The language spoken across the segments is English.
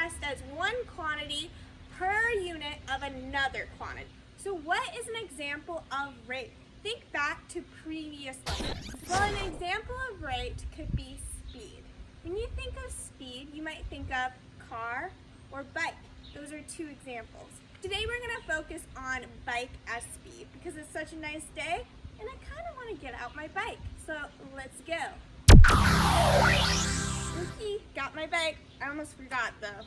expressed as one quantity per unit of another quantity. So what is an example of rate? Think back to previous lessons. Well, an example of rate could be speed. When you think of speed, you might think of car or bike. Those are two examples. Today we're going to focus on bike as speed because it's such a nice day and I kind of want to get out my bike. So let's go. Okay, got my bike. I almost forgot though.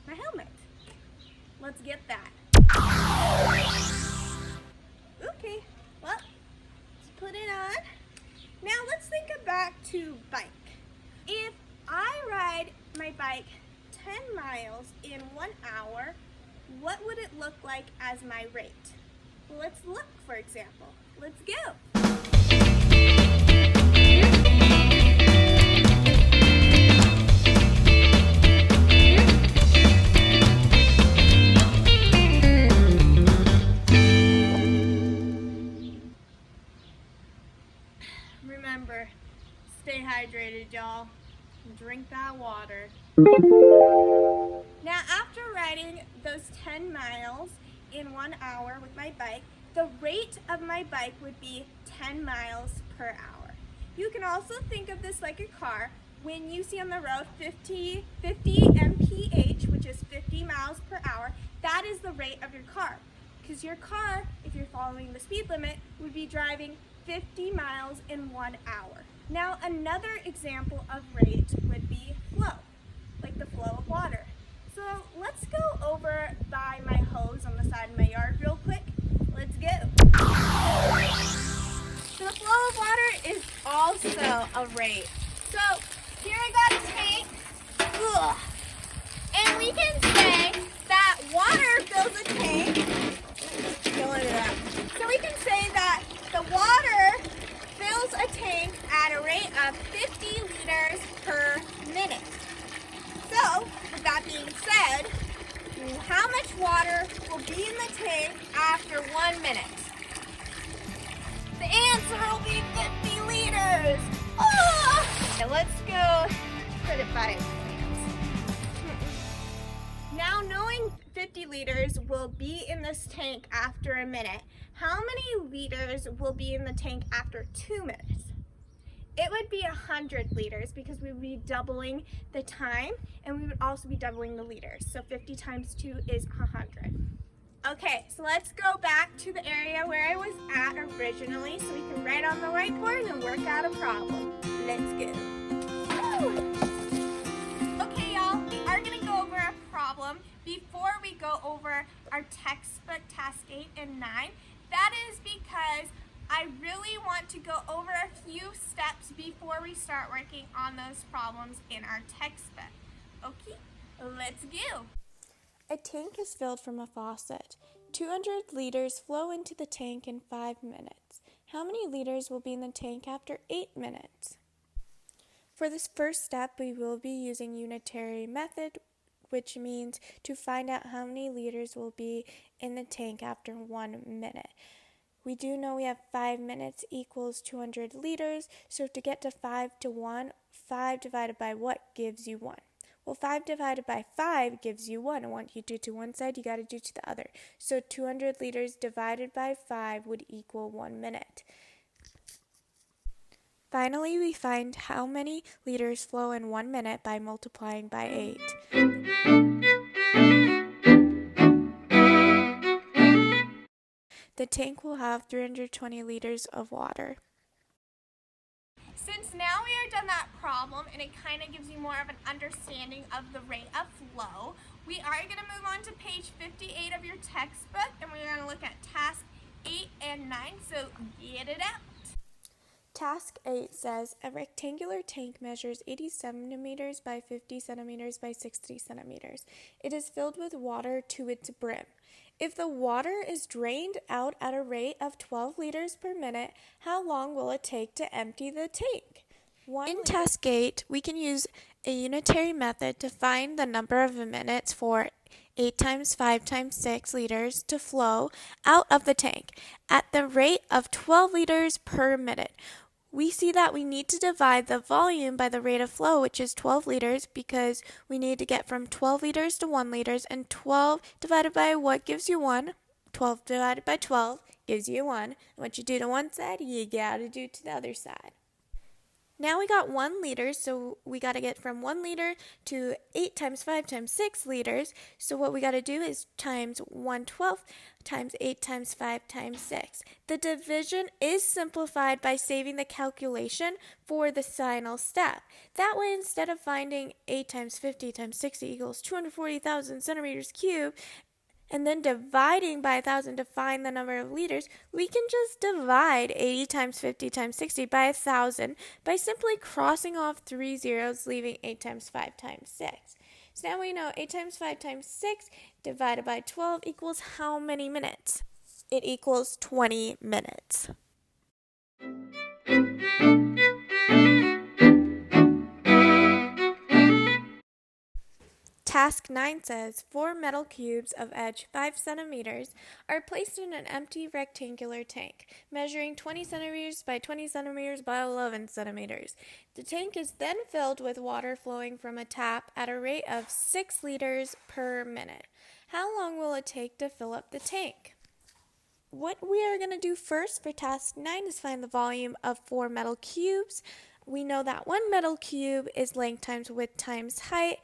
My helmet. Let's get that. Okay, well, let's put it on. Now let's think back to bike. If I ride my bike 10 miles in 1 hour, what would it look like as my rate? Well, let's look, for example. Let's go. Remember, stay hydrated, y'all. Drink that water. Now, after riding those 10 miles in 1 hour with my bike, the rate of my bike would be 10 miles per hour. You can also think of this like a car. When you see on the road 50 mph, which is 50 miles per hour, that is the rate of your car. Because your car, if you're following the speed limit, would be driving 50 miles in 1 hour. Now, another example of rate would be flow, like the flow of water. So let's go over by my hose on the side of my yard real quick. Let's go. So the flow of water is also a rate. So here I got a tank. Ugh. And we can say that water fills a tank. Filling it up. So we can say that the water fills a tank at a rate of 50 liters per minute. So, with that being said, how much water will be in the tank after 1 minute? The answer will be 50 liters. Oh! Okay, let's go put it by its hands. Now, knowing 50 liters will be in this tank after a minute, how many liters will be in the tank after 2 minutes? It would be 100 liters because we would be doubling the time and we would also be doubling the liters. So 50 times 2 is 100. Okay, so let's go back to the area where I was at originally so we can write on the whiteboard and work out a problem. Let's go. Woo! Okay, y'all, we are going to go over a problem before we go over our textbook task 8 and 9. That is because I really want to go over a few steps before we start working on those problems in our textbook. Okay, let's go. A tank is filled from a faucet. 200 liters flow into the tank in 5 minutes. How many liters will be in the tank after 8 minutes? For this first step, we will be using unitary method, which means to find out how many liters will be in the tank after 1 minute. We do know we have 5 minutes equals 200 liters, so to get to 5 to 1, 5 divided by what gives you 1? Well, 5 divided by 5 gives you 1. I want you to do to one side, you got to do to the other. So 200 liters divided by 5 would equal 1 minute. Finally, we find how many liters flow in 1 minute by multiplying by 8. The tank will have 320 liters of water. Since now we are done that problem and it kind of gives you more of an understanding of the rate of flow, we are going to move on to page 58 of your textbook and we're going to look at task 8 and 9, so get it out. Task 8 says a rectangular tank measures 80 centimeters by 50 centimeters by 60 centimeters. It is filled with water to its brim. If the water is drained out at a rate of 12 liters per minute, how long will it take to empty the tank? In task 8, we can use a unitary method to find the number of minutes for 8 times 5 times 6 liters to flow out of the tank at the rate of 12 liters per minute. we see that we need to divide the volume by the rate of flow, which is 12 liters, because we need to get from 12 liters to 1 liters, and 12 divided by what gives you 1? 12 divided by 12 gives you 1. And what you do to one side, you gotta do to the other side. Now we got 1 liter, so we got to get from 1 liter to 8 times 5 times 6 liters. So what we got to do is times 1/12 times 8 times 5 times 6. The division is simplified by saving the calculation for the final step. That way, instead of finding 8 times 50 times 60 equals 240,000 centimeters cubed, and then dividing by 1,000 to find the number of liters, we can just divide 80 times 50 times 60 by 1,000 by simply crossing off 3 zeros, leaving 8 times 5 times 6. So now we know 8 times 5 times 6 divided by 12 equals how many minutes? It equals 20 minutes. Task 9 says 4 metal cubes of edge 5 centimeters are placed in an empty rectangular tank, measuring 20 centimeters by 20 centimeters by 11 centimeters. The tank is then filled with water flowing from a tap at a rate of 6 liters per minute. How long will it take to fill up the tank? What we are going to do first for task 9 is find the volume of 4 metal cubes. We know that 1 metal cube is length times width times height,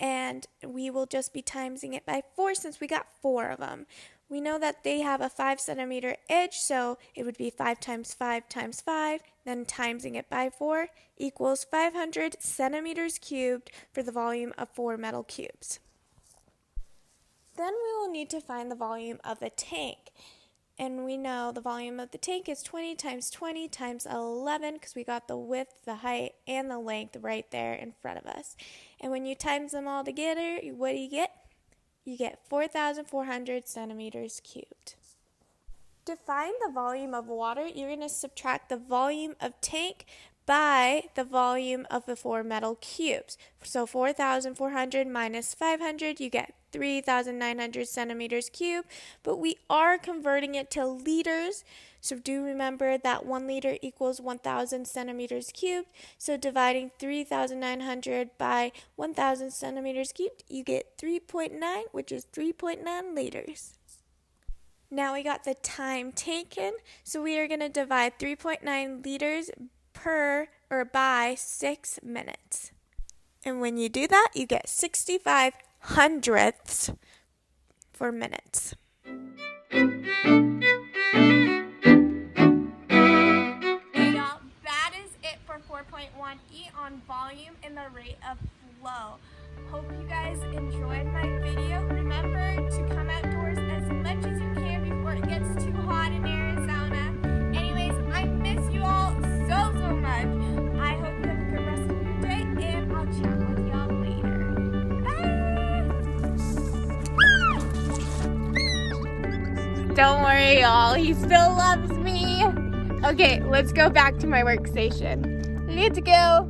and we will just be timesing it by 4 since we got 4 of them. We know that they have a 5 centimeter edge, so it would be 5 times 5 times 5, then timesing it by 4 equals 500 centimeters cubed for the volume of 4 metal cubes. Then we will need to find the volume of the tank. And we know the volume of the tank is 20 times 11 because we got the width, the height, and the length right there in front of us. And when you times them all together, what do you get? You get 4,400 centimeters cubed. To find the volume of water, you're going to subtract the volume of tank by the volume of the 4 metal cubes. So 4,400 minus 500, you get 3,900 centimeters cubed, but we are converting it to liters. So do remember that 1 liter equals 1,000 centimeters cubed. So dividing 3,900 by 1,000 centimeters cubed, you get 3.9, which is 3.9 liters. Now we got the time taken. So we are going to divide 3.9 liters by 6 minutes. And when you do that, you get 65 hundredths for minutes. Hey y'all, that is it for 4.1e on volume and the rate of flow. Hope you guys enjoyed my video. Remember to come outdoors as much as you can before it gets too hot in Arizona. Anyways, I miss you all so much. I hope you have a good rest of your day, and I'll chat with y'all later. Bye! Don't worry, y'all. He still loves me. Okay, let's go back to my workstation. Let's go.